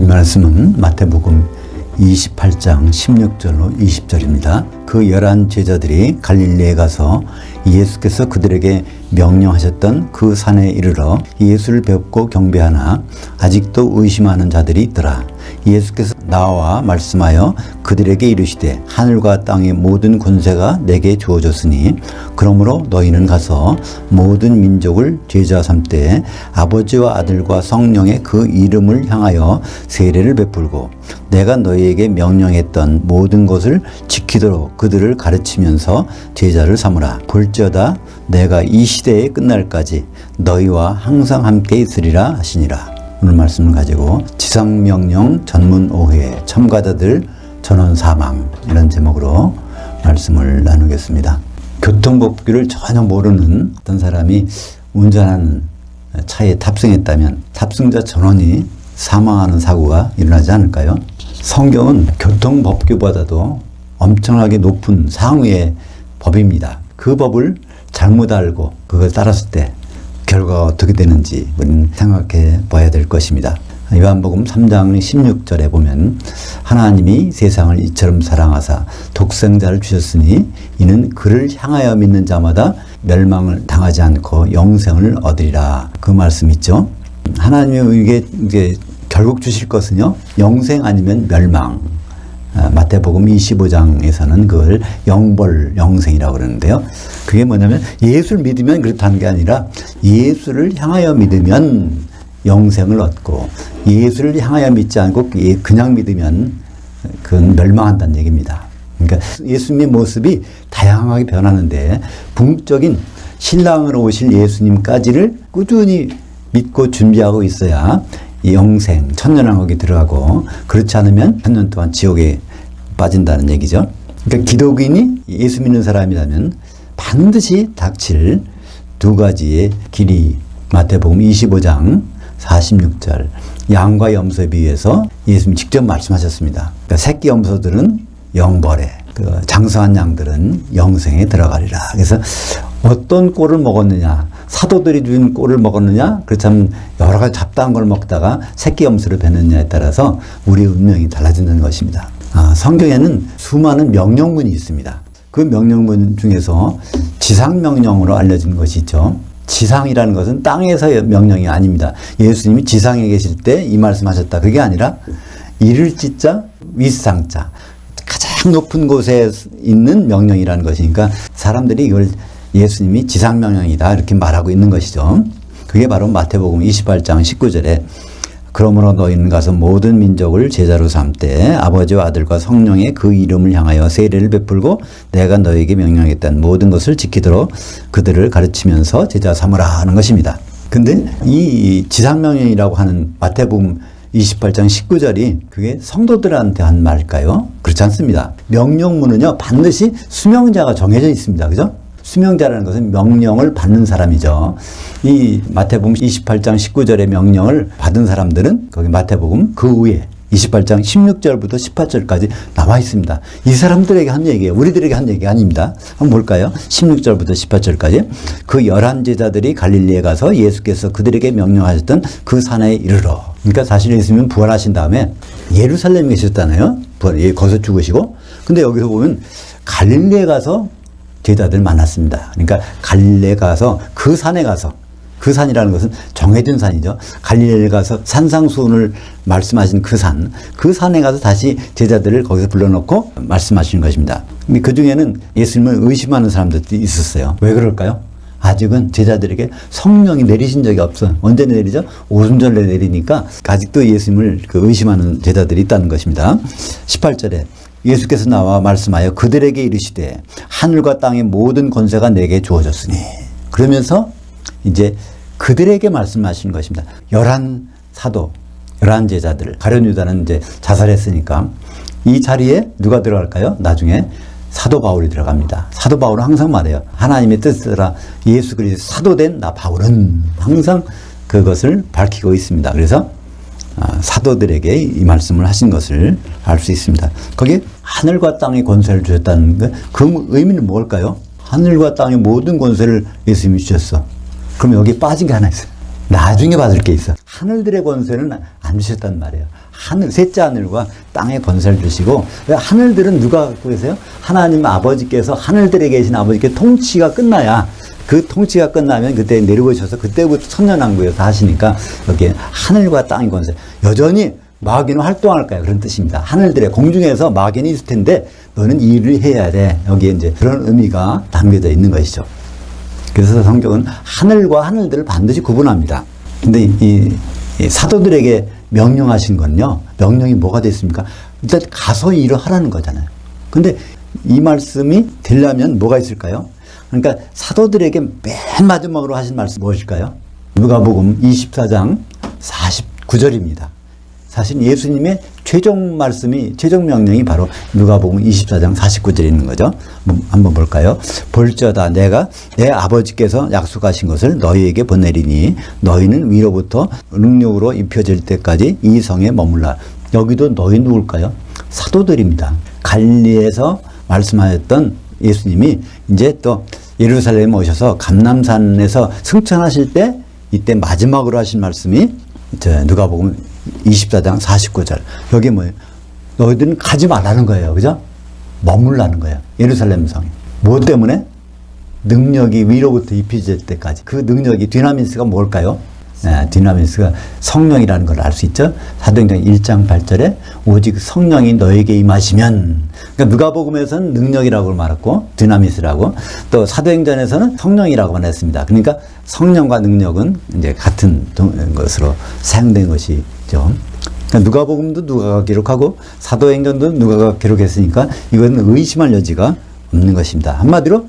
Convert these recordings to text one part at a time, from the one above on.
말씀은 마태복음 28장 16절로 20절입니다. 그 11 제자들이 갈릴리에 가서 예수께서 그들에게 명령하셨던 그 산에 이르러 예수를 뵙고 경배하나 아직도 의심하는 자들이 있더라. 예수께서 나와 말씀하여 그들에게 이르시되 하늘과 땅의 모든 권세가 내게 주어졌으니 그러므로 너희는 가서 모든 민족을 제자 삼되 아버지와 아들과 성령의 그 이름을 향하여 세례를 베풀고 내가 너희에게 명령했던 모든 것을 지키도록 그들을 가르치면서 제자를 삼으라. 볼지어다 내가 이 시대에 끝날까지 너희와 항상 함께 있으리라 하시니라. 오늘 말씀을 가지고 지상명령 전문 오해 참가자들 전원 사망 이런 제목으로 말씀을 나누겠습니다. 교통법규를 전혀 모르는 어떤 사람이 운전하는 차에 탑승했다면 탑승자 전원이 사망하는 사고가 일어나지 않을까요? 성경은 교통법규보다도 엄청나게 높은 상위의 법입니다. 그 법을 잘못 알고 그걸 따랐을 때 결과가 어떻게 되는지 우리는 생각해 봐야 될 것입니다. 요한복음 3장 16절에 보면 하나님이 세상을 이처럼 사랑하사 독생자를 주셨으니 이는 그를 향하여 믿는 자마다 멸망을 당하지 않고 영생을 얻으리라. 그 말씀 있죠. 하나님이 이게 결국 주실 것은요, 영생 아니면 멸망. 마태복음 25장에서는 그걸 영벌, 영생이라고 그러는데요. 그게 뭐냐면 예수를 믿으면 그렇다는 게 아니라 예수를 향하여 믿으면 영생을 얻고 예수를 향하여 믿지 않고 그냥 믿으면 그건 멸망한다는 얘기입니다. 그러니까 예수님의 모습이 다양하게 변하는데 궁극적인 신랑으로 오실 예수님까지를 꾸준히 믿고 준비하고 있어야 영생, 천년왕국에 들어가고 그렇지 않으면 천년 동안 지옥에 빠진다는 얘기죠. 그러니까 기독인이 예수 믿는 사람이라면 반드시 닥칠 두 가지의 길이 마태복음 25장 46절 양과 염소에 비유해서 예수님이 직접 말씀하셨습니다. 그러니까 새끼 염소들은 영벌에, 그 장성한 양들은 영생에 들어가리라. 그래서 어떤 꼴을 먹었느냐, 사도들이 준 꼴을 먹었느냐, 그렇다면 여러 가지 잡다한 걸 먹다가 새끼 염소를 뱉느냐에 따라서 우리의 운명이 달라진다는 것입니다. 성경에는 수많은 명령문이 있습니다. 그 명령문 중에서 지상명령으로 알려진 것이 있죠. 지상이라는 것은 땅에서의 명령이 아닙니다. 예수님이 지상에 계실 때 이 말씀하셨다. 그게 아니라 이를 찢자 윗상자, 가장 높은 곳에 있는 명령이라는 것이니까 사람들이 이걸 예수님이 지상명령이다 이렇게 말하고 있는 것이죠. 그게 바로 마태복음 28장 19절에 그러므로 너희는 가서 모든 민족을 제자로 삼되 아버지와 아들과 성령의 그 이름을 향하여 세례를 베풀고 내가 너희에게 명령했던 모든 것을 지키도록 그들을 가르치면서 제자 삼으라 하는 것입니다. 근데 이 지상명령이라고 하는 마태복음 28장 19절이 그게 성도들한테 한 말일까요? 그렇지 않습니다. 명령문은요 반드시 수명자가 정해져 있습니다. 그죠? 수명자라는 것은 명령을 받는 사람이죠. 이 마태복음 28장 19절의 명령을 받은 사람들은 거기 마태복음 그 후에 28장 16절부터 18절까지 나와 있습니다. 이 사람들에게 한 얘기예요. 우리들에게 한 얘기가 아닙니다. 한번 볼까요? 16절부터 18절까지 그 11 제자들이 갈릴리에 가서 예수께서 그들에게 명령하셨던 그 산에 이르러. 그러니까 사실 예수님은 부활하신 다음에 예루살렘에 계셨잖아요. 거기서 죽으시고. 근데 여기서 보면 갈릴리에 가서 제자들 만났습니다. 그러니까 갈릴리에 가서 그 산에 가서, 그 산이라는 것은 정해진 산이죠. 갈릴리에 가서 산상수훈을 말씀하신 그 산에 가서 다시 제자들을 거기서 불러놓고 말씀하시는 것입니다. 근데 그 중에는 예수님을 의심하는 사람들도 있었어요. 왜 그럴까요? 아직은 제자들에게 성령이 내리신 적이 없어요. 언제 내리죠? 오순절에 내리니까 아직도 예수님을 의심하는 제자들이 있다는 것입니다. 18절에 예수께서 나와 말씀하여 그들에게 이르시되 하늘과 땅의 모든 권세가 내게 주어졌으니 그러면서 이제 그들에게 말씀하시는 것입니다. 11 사도, 11 제자들, 가룟 유다는 이제 자살했으니까 이 자리에 누가 들어갈까요? 나중에 사도 바울이 들어갑니다. 사도 바울은 항상 말해요. 하나님의 뜻으로 예수 그리스도 사도된 나 바울은 항상 그것을 밝히고 있습니다. 그래서 사도들에게 이 말씀을 하신 것을 알 수 있습니다. 거기에 하늘과 땅의 권세를 주셨다는 그 의미는 뭘까요? 하늘과 땅의 모든 권세를 예수님이 주셨어. 그럼 여기 빠진 게 하나 있어요. 나중에 받을 게 있어. 하늘들의 권세는 안 주셨단 말이에요. 하늘, 셋째 하늘과 땅의 권세를 주시고, 하늘들은 누가 갖고 계세요? 하나님 아버지께서, 하늘들에 계신 아버지께 통치가 끝나야, 그 통치가 끝나면 그때 내려오셔서 그때부터 천년왕국에서 하시니까 여기에 하늘과 땅의 권세, 여전히 마귀는 활동할까요? 그런 뜻입니다. 하늘들의 공중에서 마귀는 있을 텐데 너는 이 일을 해야 돼. 여기에 이제 그런 의미가 담겨져 있는 것이죠. 그래서 성경은 하늘과 하늘들을 반드시 구분합니다. 근데 이 사도들에게 명령하신 건요, 명령이 뭐가 됐습니까? 일단 가서 일을 하라는 거잖아요. 근데 이 말씀이 되려면 뭐가 있을까요? 그러니까 사도들에게 맨 마지막으로 하신 말씀 무엇일까요? 누가복음 24장 49절입니다. 사실 예수님의 최종 말씀이, 최종 명령이 바로 누가복음 24장 49절에 있는 거죠. 한번 볼까요? 볼지어다 내가 내 아버지께서 약속하신 것을 너희에게 보내리니 너희는 위로부터 능력으로 입혀질 때까지 이 성에 머물라. 여기도 너희 누굴까요? 사도들입니다. 갈릴리에서 말씀하셨던 예수님이 이제 또 예루살렘에 오셔서 감람산에서 승천하실 때 이때 마지막으로 하신 말씀이 누가복음 24장 49절. 여기 뭐예요? 너희들은 가지 말라는 거예요. 그죠? 머물라는 거예요. 예루살렘 성에. 무엇 때문에? 능력이 위로부터 입혀질 때까지. 그 능력이 디나미스가 뭘까요? 네, 디나미스가 성령이라는 걸 알 수 있죠. 사도행전 1장 8절에 오직 성령이 너에게 임하시면, 그러니까 누가복음에서는 능력이라고 말했고 디나미스라고, 또 사도행전에서는 성령이라고만 했습니다. 그러니까 성령과 능력은 이제 같은 것으로 사용된 것이죠. 그러니까 누가복음도 누가가 기록하고 사도행전도 누가가 기록했으니까 이건 의심할 여지가 없는 것입니다. 한마디로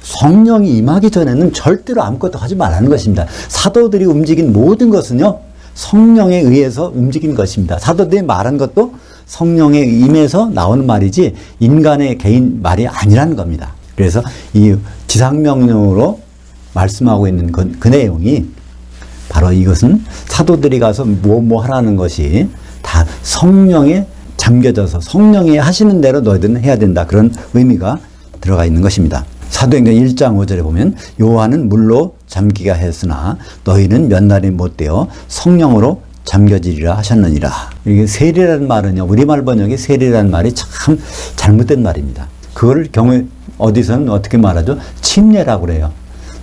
성령이 임하기 전에는 절대로 아무것도 하지 말라는 것입니다. 사도들이 움직인 모든 것은요, 성령에 의해서 움직인 것입니다. 사도들이 말한 것도 성령에 임해서 나오는 말이지 인간의 개인 말이 아니라는 겁니다. 그래서 이 지상명령으로 말씀하고 있는 그 내용이 바로 이것은 사도들이 가서 뭐 하라는 것이 다 성령에 잠겨져서 성령이 하시는 대로 너희들은 해야 된다. 그런 의미가 들어가 있는 것입니다. 사도행전 1장 5절에 보면 요한은 물로 잠기게 했으나 너희는 몇 날이 못되어 성령으로 잠겨지리라 하셨느니라. 이게 세례라는 말은요, 우리말 번역에 세례라는 말이 참 잘못된 말입니다. 그걸 경우에 어디서는 어떻게 말하죠? 침례라고 그래요.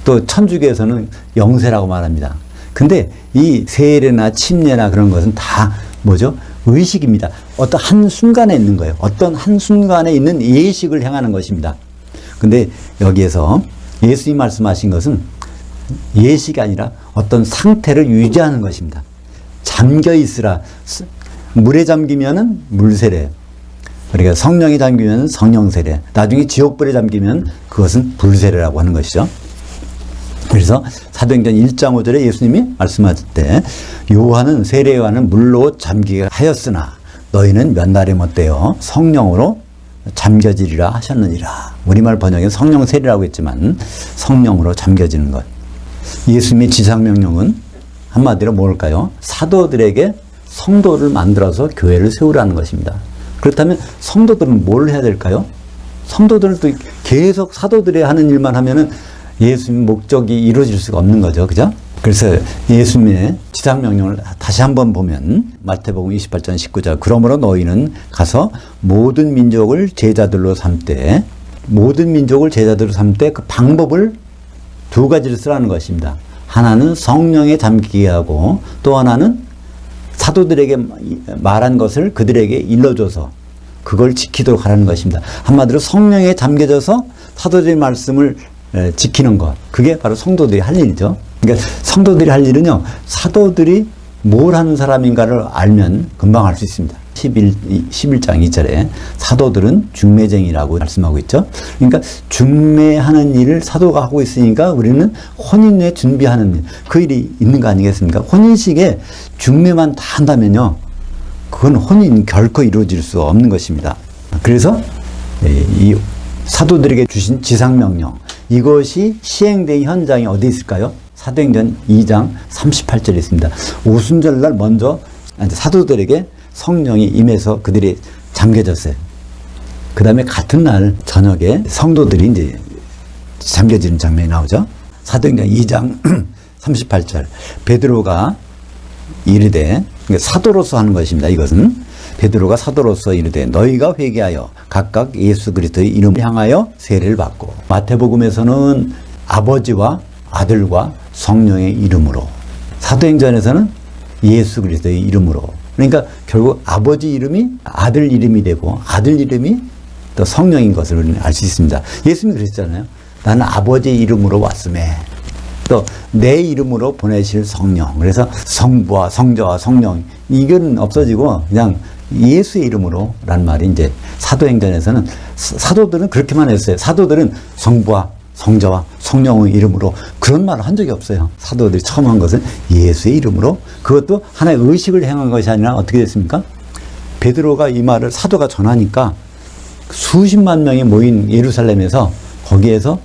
또 천주교에서는 영세라고 말합니다. 근데 이 세례나 침례나 그런 것은 다 뭐죠? 의식입니다. 어떤 한순간에 있는 거예요. 어떤 한순간에 있는 예식을 행하는 것입니다. 근데 여기에서 예수님 말씀하신 것은 예식이 아니라 어떤 상태를 유지하는 것입니다. 잠겨 있으라. 물에 잠기면은 물세례. 그러니까 성령에 잠기면 성령세례. 나중에 지옥불에 잠기면 그것은 불세례라고 하는 것이죠. 그래서 사도행전 1장 5절에 예수님이 말씀하실 때 요한은 세례요한은 물로 잠기게 하였으나 너희는 몇 날이 못되어 성령으로 잠겨지리라 하셨느니라. 우리말 번역에 성령 세례라고 했지만 성령으로 잠겨지는 것. 예수님의 지상명령은 한마디로 뭘까요? 사도들에게 성도를 만들어서 교회를 세우라는 것입니다. 그렇다면 성도들은 뭘 해야 될까요? 성도들도 계속 사도들이 하는 일만 하면은 예수님 목적이 이루어질 수가 없는 거죠. 그죠? 그래서 예수님의 지상명령을 다시 한번 보면 마태복음 28장 19절 그러므로 너희는 가서 모든 민족을 제자들로 삼되 모든 민족을 제자들로 삼되 그 방법을 두 가지를 쓰라는 것입니다. 하나는 성령에 잠기게 하고 또 하나는 사도들에게 말한 것을 그들에게 일러줘서 그걸 지키도록 하라는 것입니다. 한마디로 성령에 잠겨져서 사도들의 말씀을 지키는 것. 그게 바로 성도들이 할 일이죠. 그러니까 성도들이 할 일은요, 사도들이 뭘 하는 사람인가를 알면 금방 알 수 있습니다. 11장 2절에 사도들은 중매쟁이라고 말씀하고 있죠. 그러니까 중매하는 일을 사도가 하고 있으니까 우리는 혼인에 준비하는 일, 그 일이 있는 거 아니겠습니까? 혼인식에 중매만 다 한다면요, 그건 혼인 결코 이루어질 수 없는 것입니다. 그래서 이 사도들에게 주신 지상명령, 이것이 시행된 현장이 어디 있을까요? 사도행전 2장 38절에 있습니다. 오순절날 먼저 사도들에게 성령이 임해서 그들이 잠겨졌어요. 그 다음에 같은 날 저녁에 성도들이 이제 잠겨지는 장면이 나오죠. 사도행전 2장 38절. 베드로가 이르되, 그러니까 사도로서 하는 것입니다. 이것은 베드로가 사도로서 이르되 너희가 회개하여 각각 예수 그리스도의 이름을 향하여 세례를 받고, 마태복음에서는 아버지와 아들과 성령의 이름으로, 사도행전에서는 예수 그리스도의 이름으로. 그러니까 결국 아버지 이름이 아들 이름이 되고 아들 이름이 또 성령인 것을 우리는 알 수 있습니다. 예수님이 그러셨잖아요. 나는 아버지 이름으로 왔음에 또 내 이름으로 보내실 성령. 그래서 성부와 성자와 성령, 이건 없어지고 그냥 예수의 이름으로 라는 말이 이제 사도행전에서는, 사도들은 그렇게만 했어요. 사도들은 성부와 성자와 성령의 이름으로, 그런 말을 한 적이 없어요. 사도들이 처음 한 것은 예수의 이름으로. 그것도 하나의 의식을 행한 것이 아니라 어떻게 됐습니까? 베드로가 이 말을 사도가 전하니까 수십만 명이 모인 예루살렘에서, 거기에서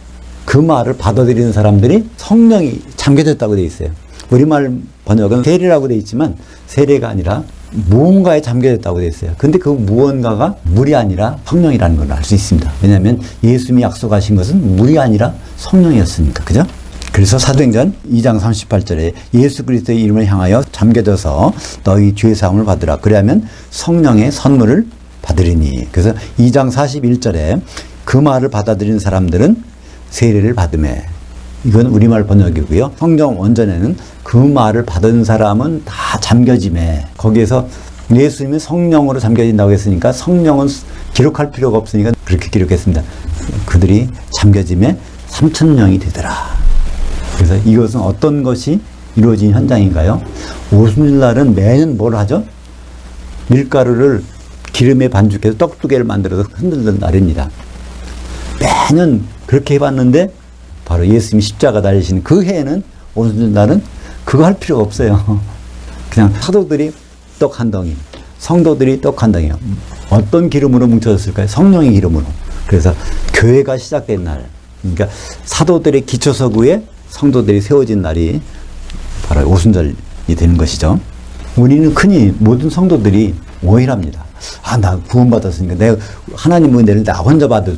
그 말을 받아들이는 사람들이 성령이 잠겨졌다고 되어 있어요. 우리말 번역은 세례라고 되어 있지만 세례가 아니라 무언가에 잠겨졌다고 되어 있어요. 근데 그 무언가가 물이 아니라 성령이라는 걸 알 수 있습니다. 왜냐하면 예수님이 약속하신 것은 물이 아니라 성령이었으니까. 그죠? 그래서 사도행전 2장 38절에 예수 그리스도의 이름을 향하여 잠겨져서 너희 죄사함을 받으라. 그래야면 성령의 선물을 받으리니. 그래서 2장 41절에 그 말을 받아들이는 사람들은 세례를 받음에, 이건 우리말 번역이고요. 성경 원전에는 그 말을 받은 사람은 다 잠겨짐에, 거기에서 예수님이 성령으로 잠겨진다고 했으니까 성령은 기록할 필요가 없으니까 그렇게 기록했습니다. 그들이 잠겨짐에 3,000명이 되더라. 그래서 이것은 어떤 것이 이루어진 현장인가요? 오순절날은 매년 뭘 하죠? 밀가루를 기름에 반죽해서 떡두개를 만들어서 흔들던 날입니다. 매년 그렇게 해봤는데 바로 예수님이 십자가 달리신 그 해에는, 오순절날은 그거 할 필요가 없어요. 그냥 사도들이 떡 한 덩이, 성도들이 떡 한 덩이. 어떤 기름으로 뭉쳐졌을까요? 성령의 기름으로. 그래서 교회가 시작된 날, 그러니까 사도들의 기초석 위에 성도들이 세워진 날이 바로 오순절이 되는 것이죠. 우리는 흔히 모든 성도들이 오해를 합니다. 아, 나 구원받았으니까 내가 하나님 은혜를 나 혼자 받을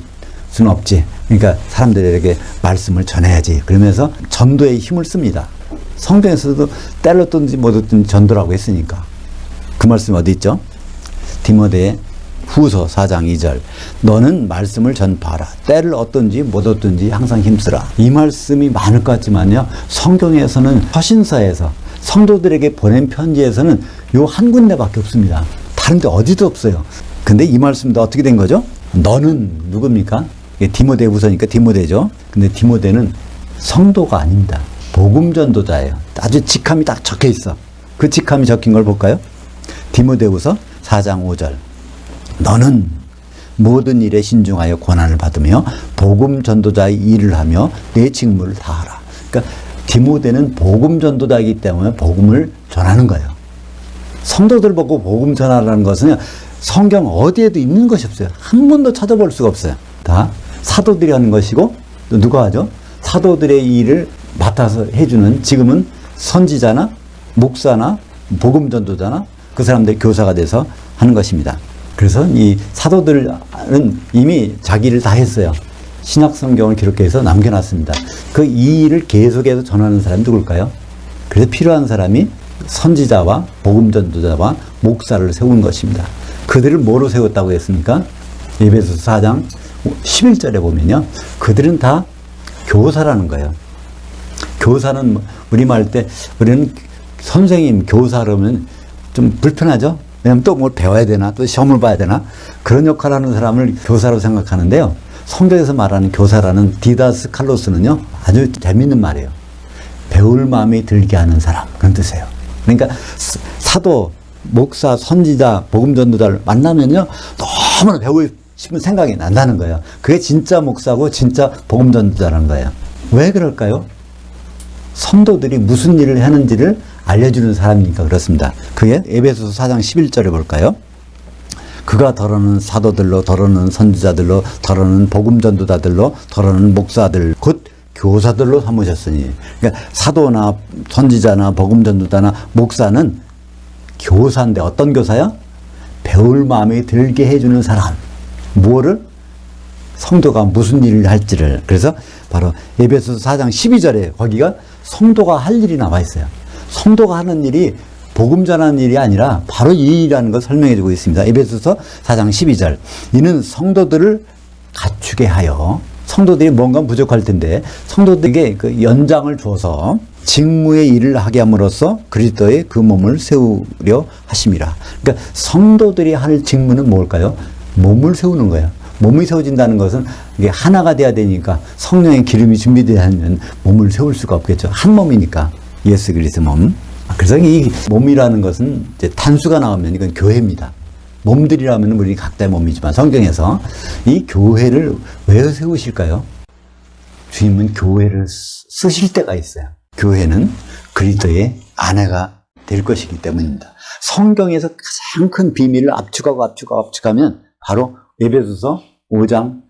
수는 없지. 그러니까 사람들에게 말씀을 전해야지. 그러면서 전도에 힘을 씁니다. 성경에서도 때를 얻든지 못 얻든지 전도라고 했으니까. 그 말씀이 어디 있죠? 디모데 후서 4장 2절. 너는 말씀을 전파하라. 때를 얻든지 못 얻든지 항상 힘쓰라. 이 말씀이 많을 것 같지만요, 성경에서는 서신서에서 성도들에게 보낸 편지에서는 요 한 군데밖에 없습니다. 다른 데 어디도 없어요. 근데 이 말씀도 어떻게 된 거죠? 너는 누굽니까? 디모데 후서니까 디모데죠. 근데 디모데는 성도가 아닙니다. 복음 전도자예요. 아주 직함이 딱 적혀 있어. 그 직함이 적힌 걸 볼까요? 디모데 후서 4장 5절. 너는 모든 일에 신중하여 고난을 받으며 복음 전도자의 일을 하며 내 직무를 다하라. 그러니까 디모데는 복음 전도자이기 때문에 복음을 전하는 거예요. 성도들 보고 복음 전하라는 것은 성경 어디에도 있는 것이 없어요. 한 번도 찾아볼 수가 없어요. 다 사도들이 하는 것이고, 또 누가 하죠? 사도들의 일을 맡아서 해주는, 지금은 선지자나 목사나 복음 전도자나 그 사람들 교사가 돼서 하는 것입니다. 그래서 이 사도들은 이미 자기 일을 다 했어요. 신약 성경을 기록해서 남겨놨습니다. 그 이 일을 계속해서 전하는 사람이 누굴까요? 그래서 필요한 사람이 선지자와 복음 전도자와 목사를 세운 것입니다. 그들을 뭐로 세웠다고 했습니까? 에베소서 4장 11절에 보면요, 그들은 다 교사라는 거예요. 교사는 우리말 때 우리는 선생님, 교사 그러면 좀 불편하죠? 왜냐면 또 뭘 배워야 되나, 또 시험을 봐야 되나, 그런 역할을 하는 사람을 교사로 생각하는데요, 성경에서 말하는 교사라는 디다스 칼로스는요, 아주 재밌는 말이에요. 배울 마음이 들게 하는 사람, 그런 뜻이에요. 그러니까 사도, 목사, 선지자, 복음 전도자를 만나면요, 너무나 배우고 싶은 생각이 난다는 거예요. 그게 진짜 목사고 진짜 복음 전도자라는 거예요. 왜 그럴까요? 성도들이 무슨 일을 하는지를 알려주는 사람이니까 그렇습니다. 그게 에베소서 4장 11절에 볼까요? 그가 더러는 사도들로, 더러는 선지자들로, 더러는 복음 전도자들로, 더러는 목사들, 곧 교사들로 삼으셨으니. 그러니까 사도나 선지자나 복음 전도자나 목사는 교사인데, 어떤 교사요? 배울 마음에 들게 해주는 사람. 뭐를? 성도가 무슨 일을 할지를. 그래서 바로 에베소서 4장 12절에 거기가 성도가 할 일이 나와 있어요. 성도가 하는 일이 복음 전하는 일이 아니라 바로 이 일이라는 걸 설명해 주고 있습니다. 에베소서 4장 12절. 이는 성도들을 갖추게 하여, 성도들이 뭔가 부족할 텐데 성도들에게 그 연장을 줘서 직무의 일을 하게 함으로써 그리스도의 그 몸을 세우려 하심이라. 그러니까 성도들이 할 직무는 뭘까요? 몸을 세우는 거예요. 몸이 세워진다는 것은 이게 하나가 돼야 되니까 성령의 기름이 준비되지 않으면 몸을 세울 수가 없겠죠. 한 몸이니까. 예수 그리스도 몸. 그래서 이 몸이라는 것은 이제 단수가 나오면 이건 교회입니다. 몸들이라면 우리 각자의 몸이지만 성경에서 이 교회를 왜 세우실까요? 주님은 교회를 쓰실 때가 있어요. 교회는 그리스도의 아내가 될 것이기 때문입니다. 성경에서 가장 큰 비밀을 압축하면 바로 에베소서 5장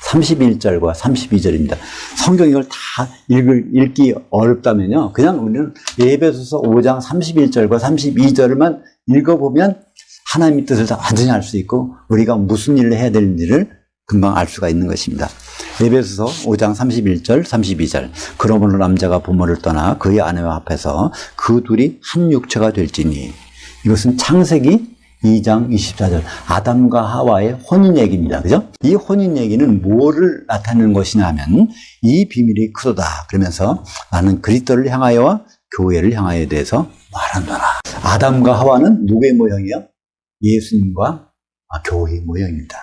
31절과 32절입니다. 성경 이걸 다 읽기 어렵다면요. 그냥 우리는 에베소서 5장 31절과 32절만 읽어보면 하나님의 뜻을 다 완전히 알 수 있고 우리가 무슨 일을 해야 되는지를 금방 알 수가 있는 것입니다. 에베소서 5장 31절, 32절. 그러므로 남자가 부모를 떠나 그의 아내와 합해서 그 둘이 한 육체가 될지니. 이것은 창세기 2장 24절. 아담과 하와의 혼인 얘기입니다. 그죠? 이 혼인 얘기는 뭐를 나타내는 것이냐 하면 이 비밀이 크도다. 그러면서 나는 그리스도를 향하여와 교회를 향하여에 대해서 말한다라. 아담과 하와는 누구의 모형이요? 예수님과 교회의 모형입니다.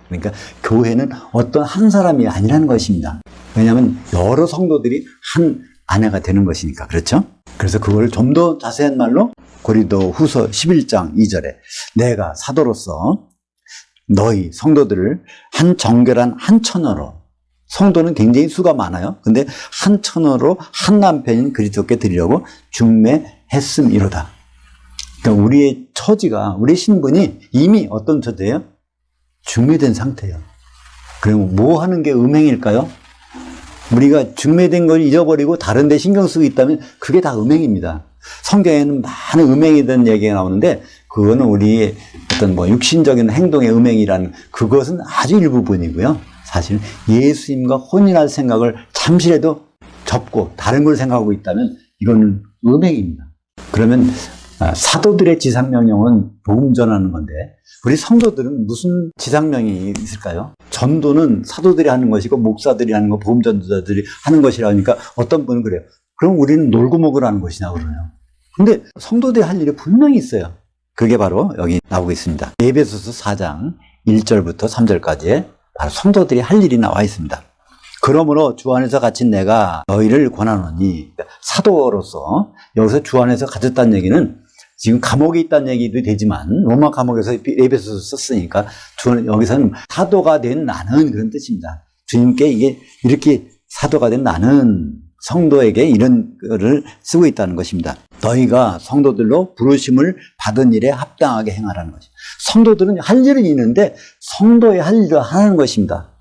그러니까 교회는 어떤 한 사람이 아니라는 것입니다. 왜냐하면 여러 성도들이 한 아내가 되는 것이니까. 그렇죠? 그래서 그걸 좀 더 자세한 말로 고린도 후서 11장 2절에 내가 사도로서 너희 성도들을 한 정결한 한 처녀로, 성도는 굉장히 수가 많아요. 근데 한 처녀로 한 남편인 그리스도께 드리려고 중매했음이로다. 그러니까 우리의 처지가, 우리 신분이 이미 어떤 처지예요? 중매된 상태예요. 그럼 뭐 하는 게 음행일까요? 우리가 중매된 걸 잊어버리고 다른 데 신경 쓰고 있다면 그게 다 음행입니다. 성경에는 많은 음행에 대한 얘기가 나오는데 그거는 우리의 어떤 육신적인 행동의 음행이라는 그것은 아주 일부분이고요. 사실 예수님과 혼인할 생각을 잠시라도 접고 다른 걸 생각하고 있다면 이거는 음행입니다. 그러면 사도들의 지상명령은 복음 전하는 건데 우리 성도들은 무슨 지상명령이 있을까요? 전도는 사도들이 하는 것이고 목사들이 하는 거, 복음 전도자들이 하는 것이라니까 어떤 분은 그래요. 그럼 우리는 놀고 먹으라는 것이냐 그러네요. 근데 성도들이 할 일이 분명히 있어요. 그게 바로 여기 나오고 있습니다. 에베소서 4장 1절부터 3절까지에 바로 성도들이 할 일이 나와 있습니다. 그러므로 주 안에서 갇힌 내가 너희를 권하노니, 사도로서 여기서 주 안에서 갇혔다는 얘기는 지금 감옥에 있다는 얘기도 되지만 로마 감옥에서 에베소서 썼으니까 여기서는 사도가 된 나는 그런 뜻입니다. 주님께 이게 이렇게 사도가 된 나는 성도에게 이런 거를 쓰고 있다는 것입니다. 너희가 성도들로 부르심을 받은 일에 합당하게 행하라는 것입니다. 성도들은 할 일은 있는데 성도의 할 일을 하는 것입니다.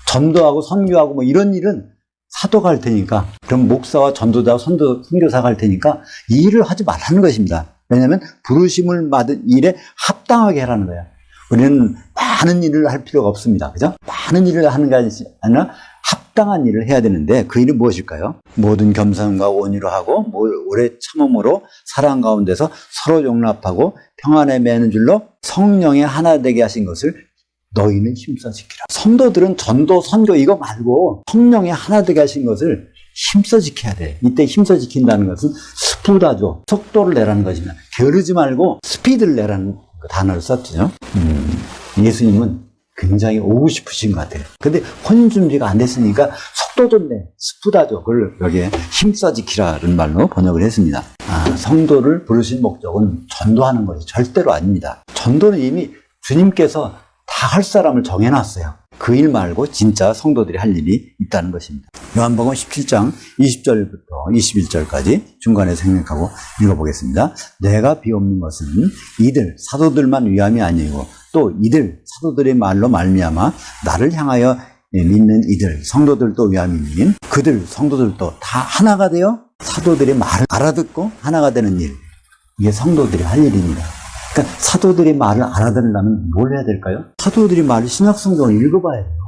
전도하고 선교하고 이런 일은 사도가 할 테니까, 그럼 목사와 전도자와 선교사가 할 테니까 이 일을 하지 말라는 것입니다. 왜냐하면 부르심을 받은 일에 합당하게 하라는 거예요. 우리는 많은 일을 할 필요가 없습니다. 그죠? 많은 일을 하는 게 아니라 합당한 일을 해야 되는데 그 일은 무엇일까요? 모든 겸손과 온유로 하고 오래 참음으로 사랑 가운데서 서로 용납하고 평안에 매는 줄로 성령에 하나 되게 하신 것을 너희는 힘써 지키라. 성도들은 전도, 선교 이거 말고 성령에 하나 되게 하신 것을 힘써 지켜야 돼. 이때 힘써 지킨다는 것은 스푸다죠. 속도를 내라는 것입니다. 게으르지 말고 스피드를 내라는 단어를 썼죠. 예수님은 굉장히 오고 싶으신 것 같아요. 근데 혼인 준비가 안 됐으니까 속도 좀 내. 스푸다죠. 그걸 여기에 힘써 지키라는 말로 번역을 했습니다. 성도를 부르신 목적은 전도하는 것이 절대로 아닙니다. 전도는 이미 주님께서 다 할 사람을 정해놨어요. 그 일 말고 진짜 성도들이 할 일이 있다는 것입니다. 요한복음 17장 20절부터 21절까지 중간에 생략하고 읽어보겠습니다. 내가 비옵는 것은 이들 사도들만 위함이 아니고 또 이들 사도들의 말로 말미암아 나를 향하여 믿는 이들 성도들도 위함이니 그들 성도들도 다 하나가 되어 사도들의 말을 알아듣고 하나가 되는 일, 이게 성도들이 할 일입니다. 그러니까 사도들의 말을 알아들으려면 뭘 해야 될까요? 사도들의 말을 신약성경을 읽어봐야 돼요.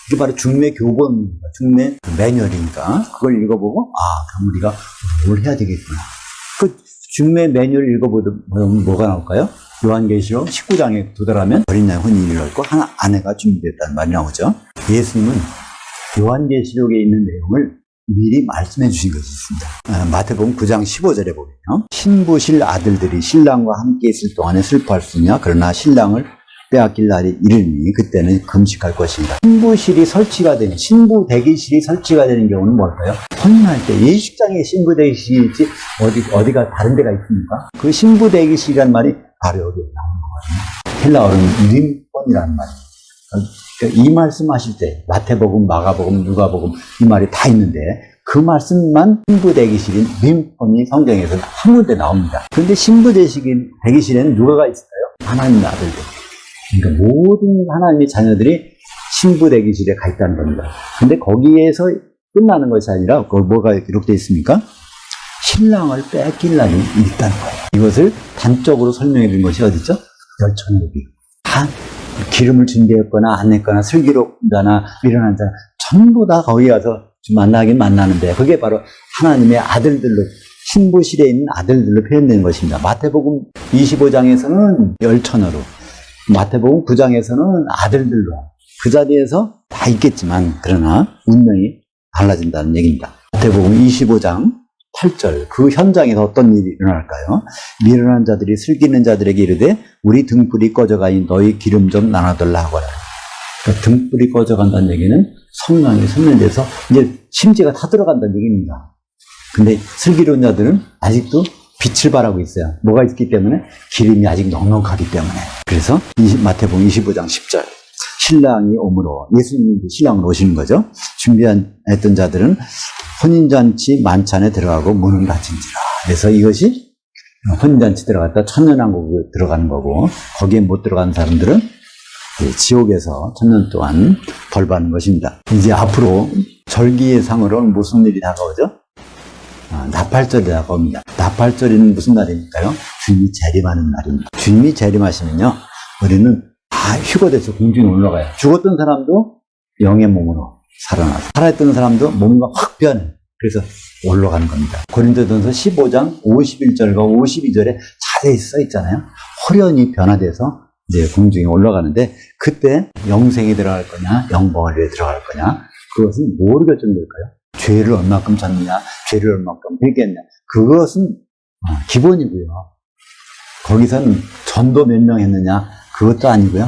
이게 바로 중매 교본입니다. 중매 매뉴얼이니까 그걸 읽어보고 그럼 우리가 뭘 해야 되겠구나. 그 중매 매뉴얼 읽어보면 뭐가 나올까요? 요한계시록 19장에 도달하면 어린 양의 혼인이 이루어졌고 한 아내가 준비됐다는 말이 나오죠. 예수님은 요한계시록에 있는 내용을 미리 말씀해 주신 것이 있습니다. 마태복음 9장 15절에 보면요. 신부실 아들들이 신랑과 함께 있을 동안에 슬퍼할 수 있냐? 그러나 신랑을 빼앗길 날이 이르니 그때는 금식할 것입니다. 신부 대기실이 설치가 되는 경우는 뭘까요? 혼인할 때 예식장에 신부 대기실이지 어디가 다른 데가 있습니까? 그 신부 대기실이란 말이 바로 여기에 나오는 거거든요. 헬라어로는 림폰이라는 말이에요. 이 말씀하실 때 마태복음, 마가복음, 누가복음 이 말이 다 있는데 그 말씀만 신부 대기실인 림폰이 성경에서 한 군데 나옵니다. 그런데 신부 대기실에는 누가가 있을까요? 하나님의 아들들. 그러니까 모든 하나님의 자녀들이 신부 대기실에 가 있다는 겁니다. 근데 거기에서 끝나는 것이 아니라 거기 뭐가 기록되어 있습니까? 신랑을 뺏길 날이 있다는 거예요. 이것을 단적으로 설명해 준 것이 어디죠? 열천국이. 다 기름을 준비했거나 안 냈거나 슬기롭다나 미련한 자 전부 다 거기 가서 만나긴 만나는데 그게 바로 하나님의 아들들로 신부실에 있는 아들들로 표현되는 것입니다. 마태복음 25장에서는 열천으로 마태복음 9장에서는 아들들로 그 자리에서 다 있겠지만 그러나 운명이 달라진다는 얘기입니다. 마태복음 25장 8절 그 현장에서 어떤 일이 일어날까요? 미련한 자들이 슬기는 자들에게 이르되 우리 등불이 꺼져가니 너희 기름 좀 나눠달라 하거라. 그러니까 등불이 꺼져간다는 얘기는 성령이 솟는데서 이제 심지가 다 들어간다는 얘기입니다. 근데 슬기로운 자들은 아직도 빛을 발하고 있어요. 뭐가 있기 때문에? 기름이 아직 넉넉하기 때문에. 그래서 마태복음 25장 10절 신랑이 오므로 예수님이 신랑으로 오시는 거죠. 준비했던 자들은 혼인잔치 만찬에 들어가고 문은 닫힌지라. 그래서 이것이 혼인잔치 들어갔다 천년왕국에 들어가는 거고 거기에 못 들어간 사람들은 지옥에서 천년 동안 벌 받는 것입니다. 이제 앞으로 절기의 상으로는 무슨 일이 다가오죠? 나팔절이 다가옵니다. 나팔절이는 무슨 날입니까요? 주님이 재림하는 날입니다. 주님이 재림하시면요, 우리는 다 휴거돼서 공중에 올라가요. 죽었던 사람도 영의 몸으로 살아나서 살아있던 사람도 몸과 확 변해. 그래서 올라가는 겁니다. 고린도전서 15장 51절과 52절에 자세히 써 있잖아요. 호련히 변화돼서 이제 공중에 올라가는데 그때 영생에 들어갈 거냐, 영광에 들어갈 거냐, 그것은 뭐로 결정될까요? 죄를 얼마큼 졌느냐, 죄를 얼마큼 회개했냐, 그것은 기본이고요. 거기서는 전도 몇 명 했느냐, 그것도 아니고요.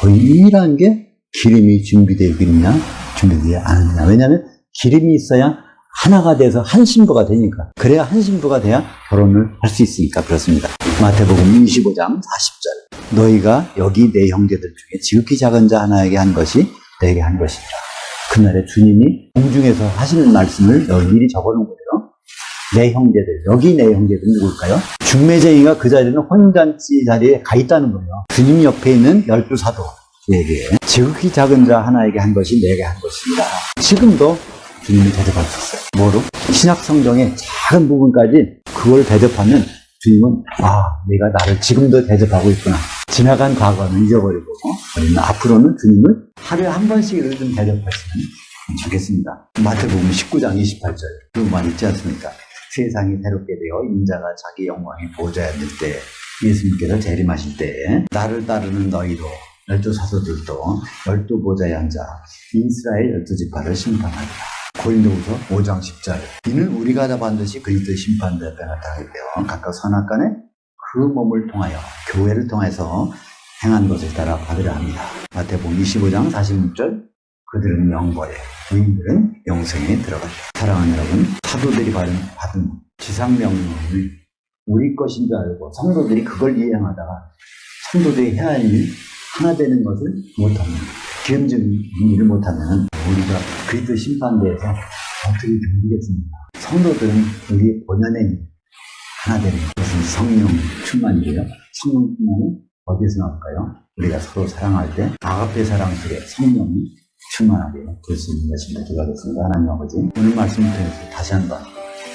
거의 유일한 게 기름이 준비되어 있느냐, 준비되지 않느냐. 왜냐하면 기름이 있어야 하나가 돼서 한 신부가 되니까. 그래야 한 신부가 돼야 결혼을 할 수 있으니까 그렇습니다. 마태복음 25장 40절 너희가 여기 내 형제들 중에 지극히 작은 자 하나에게 한 것이 내게 한 것이라. 그날에 주님이 공중에서 하시는 말씀을 여기 미리 적어놓은 거예요. 내 형제들, 여기 내 형제들은 누굴까요? 중매쟁이가 그 자리는 혼잔치 자리에 가 있다는 거예요. 주님 옆에 있는 12사도에게 지극히 작은 자 하나에게 한 것이 내게 한 것이라. 지금도 주님이 대접할 수 있어요. 뭐로? 신약 성경의 작은 부분까지 그걸 대접하면 주님은 내가 나를 지금도 대접하고 있구나. 지나간 과거는 잊어버리고 우리는 앞으로는 주님을 하루에 한 번씩이라도 좀 대접했으면 좋겠습니다. 마태복음 19장 28절 그 말 있지 않습니까? 세상이 새롭게 되어 인자가 자기 영광의 보좌에 앉을 때 예수님께서 재림하실 때 나를 따르는 너희도 12사도들도 12보좌에 앉아 이스라엘 12지파를 심판하리라. 고린도후서 5장 10절 이는 우리가 다 반드시 그리스도의 심판대 앞에 나타나게 되어 각각 선악간에 그 몸을 통하여 교회를 통해서 행한 것을 따라 받으려 합니다. 마태복음 25장 46절 그들은 영벌에 의인들은 영생에 들어가리라. 사랑하는 여러분, 사도들이 받은 지상명령을 우리 것인 줄 알고 성도들이 그걸 이행하다가 성도들이 해야 할 일 하나 되는 것을 못하면 기름진 일을 못하면 우리가 그리스도 심판대에서 어떻게 견디겠습니까? 성도들은 우리 본연의 하나 되는 것은 성령 충만이고요. 성령 충만은 어디서 나올까요? 우리가 서로 사랑할 때 아가페 사랑 속에 성령이 충만하게 될 수 있는 것입니다. 기도하겠습니다. 하나님 아버지, 오늘 말씀을 통해서 다시 한번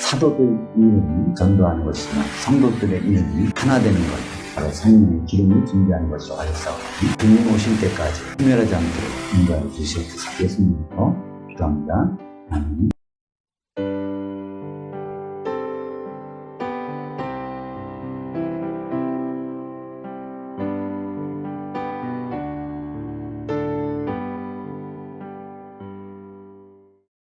사도들 이름이 전도하는 것이지만 성도들의 이름이 하나 되는 것, 바로 성령의 기름을 준비하는 것이라고 하셨사오니 주님 오실 때까지 흥멸하지 않도록 인도하여 주시옵소서. 예수님으로 기도합니다. 아멘.